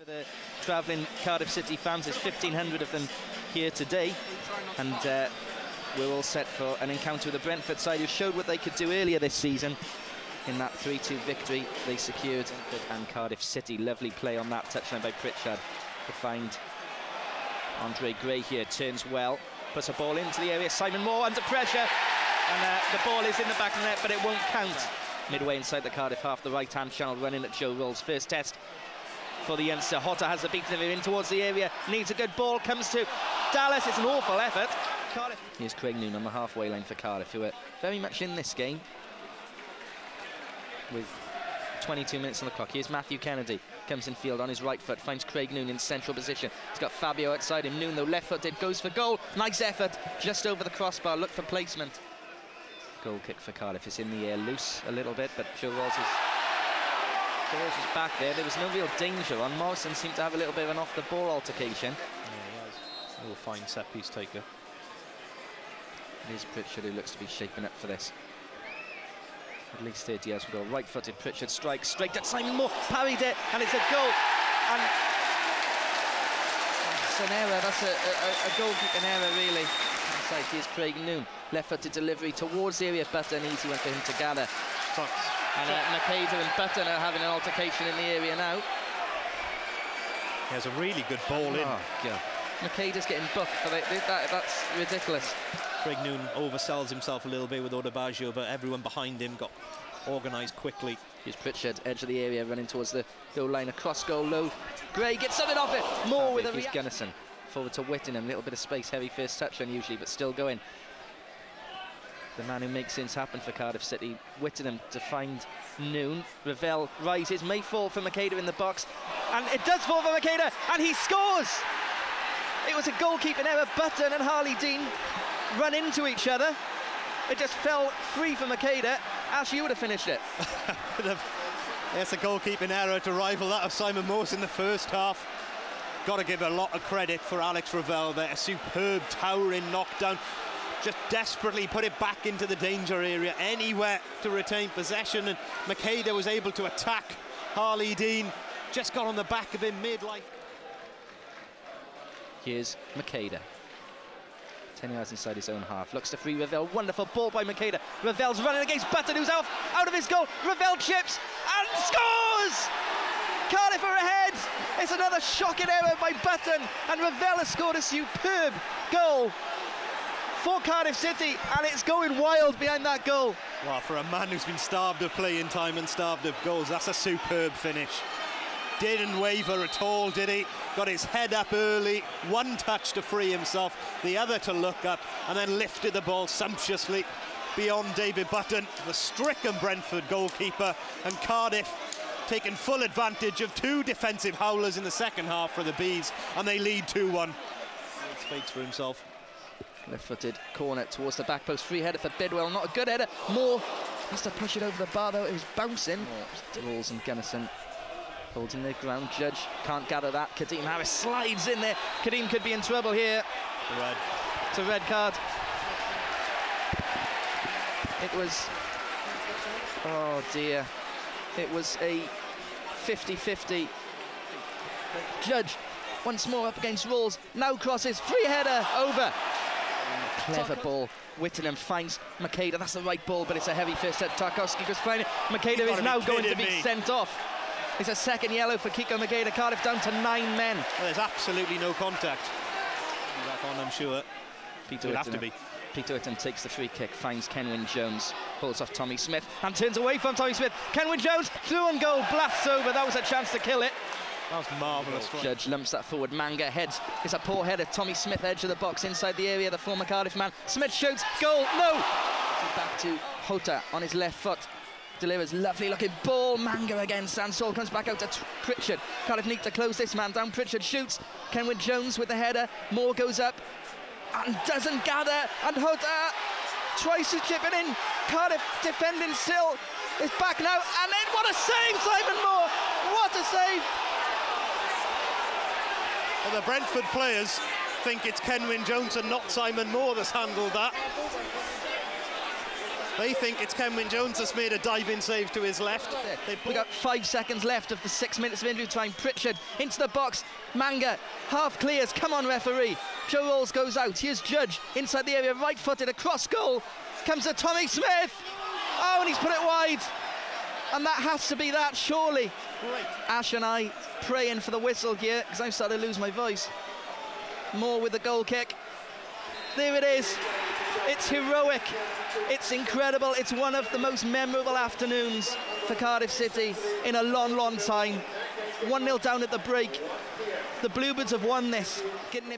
the travelling Cardiff City fans. There's 1,500 of them here today, and we're all set for an encounter with the Brentford side, who showed what they could do earlier this season in that 3-2 victory they secured. And Cardiff City, lovely play on that touchline by Pritchard to find Andre Gray here. Turns well, puts a ball into the area. Simon Moore under pressure, and the ball is in the back of the net, but it won't count. Midway inside the Cardiff half, the right-hand channel running at Joe Ralls. First test for the youngster. Jota has the beat of him in towards the area. Needs a good ball, comes to Dallas. It's an awful effort. Cardiff. Here's Craig Noone on the halfway line for Cardiff, who are very much in this game with 22 minutes on the clock. Here's Matthew Kennedy, comes in field on his right foot, finds Craig Noone in central position. He's got Fabio outside him. Noone, though, left-footed, goes for goal. Nice effort, just over the crossbar. Look for placement. Goal kick for Cardiff. It's in the air, loose a little bit, but Joe Ralls is back there. There was no real danger on. Morrison seemed to have a little bit of an off-the-ball altercation. Yeah, he has. A little fine set-piece taker. Here's Pritchard, who looks to be shaping up for this. At least 30 yards from goal. Right-footed Pritchard strikes straight at Simon Moore, parried it, and it's a goal. And it's an error. That's a goalkeeping error, really. Inside, here's Craig Noone, left-footed delivery towards the area. Button, easy one for him to gather. And Macheda and Button are having an altercation in the area now. He has a really good ball in. God. Macheda's getting booked for that's ridiculous. Craig Noone oversells himself a little bit with Odubajo, but everyone behind him got organised quickly. Here's Pritchard, edge of the area, running towards the goal line. Across goal, low. Gray gets something off it. More with a reaction. Gunnarsson forward to Whittingham. A little bit of space, heavy first touch unusually, but still going. The man who makes things happen for Cardiff City. Whittingham to find Noone. Revell rises, may fall for Macheda in the box, and it does fall for Macheda, and he scores! It was a goalkeeping error. Button and Harley Dean run into each other. It just fell free for Macheda. Ash, you would have finished it. It's a goalkeeping error to rival that of Simon Morrison in the first half. Got to give a lot of credit for Alex Revell there. A superb towering knockdown. Just desperately put it back into the danger area, anywhere to retain possession, and Macheda was able to attack Harley Dean. Just got on the back of him mid-life. Here's Macheda. 10 yards inside his own half. Looks to free Revell. Wonderful ball by Macheda. Revell's running against Button, who's out of his goal. Revell chips and scores! Cardiff are ahead. It's another shocking error by Button, and Revell has scored a superb goal for Cardiff City, and it's going wild behind that goal. Well, for a man who's been starved of playing time and starved of goals, that's a superb finish. Didn't waver at all, did he? Got his head up early, one touch to free himself, the other to look up, and then lifted the ball sumptuously beyond David Button, the stricken Brentford goalkeeper, and Cardiff taking full advantage of two defensive howlers in the second half for the Bees, and they lead 2-1. He speaks for himself. Left-footed corner towards the back post. Free header for Bidwell, not a good header. Moore has to push it over the bar, though. It was bouncing. Ralls and Gunnarsson holding their ground. Judge can't gather that. Kadeem Harris slides in there. Kadeem could be in trouble here. Red. It's a red card. It was... oh, dear. It was a 50-50. Judge once more up against Ralls. Now crosses. Free header over. Clever ball. Whittingham finds Macheda. That's the right ball, but it's a heavy first hit. Tarkowski goes flying. Macheda is now going to be sent off. It's a second yellow for Kiko Macheda. Cardiff down to 9 men. Well, there's absolutely no contact. Back on, I'm sure. Peter Whittingham takes the free kick, finds Kenwyne Jones, pulls off Tommy Smith, and turns away from Tommy Smith. Kenwyne Jones through on goal, blasts over. That was a chance to kill it. That was marvellous. Judge lumps that forward. Manga heads. It's a poor header. Tommy Smith, edge of the box, inside the area. The former Cardiff man. Smith shoots. Goal. No. Back to Jota on his left foot. Delivers. Lovely looking ball. Manga again. Sansol comes back out to Pritchard. Cardiff need to close this man down. Pritchard shoots. Kenwyne Jones with the header. Moore goes up and doesn't gather. And Jota tries to chip it in. Cardiff defending still. It's back now. And then what a save, Simon Moore. What a save. Well, the Brentford players think it's Kenwyne Jones and not Simon Moore that's handled that. They think it's Kenwyne Jones that's made a diving save to his left. We got 5 seconds left of the 6 minutes of injury time. Pritchard into the box. Manga half clears. Come on, referee. Joe Ralls goes out. Here's Judge inside the area, right-footed across goal. Comes to Tommy Smith. Oh, and he's put it wide. And that has to be that, surely. Right. Ash and I praying for the whistle here because I'm starting to lose my voice. Moore with the goal kick. There it is. It's heroic. It's incredible. It's one of the most memorable afternoons for Cardiff City in a long, long time. 1-0 down at the break. The Bluebirds have won this, getting it back.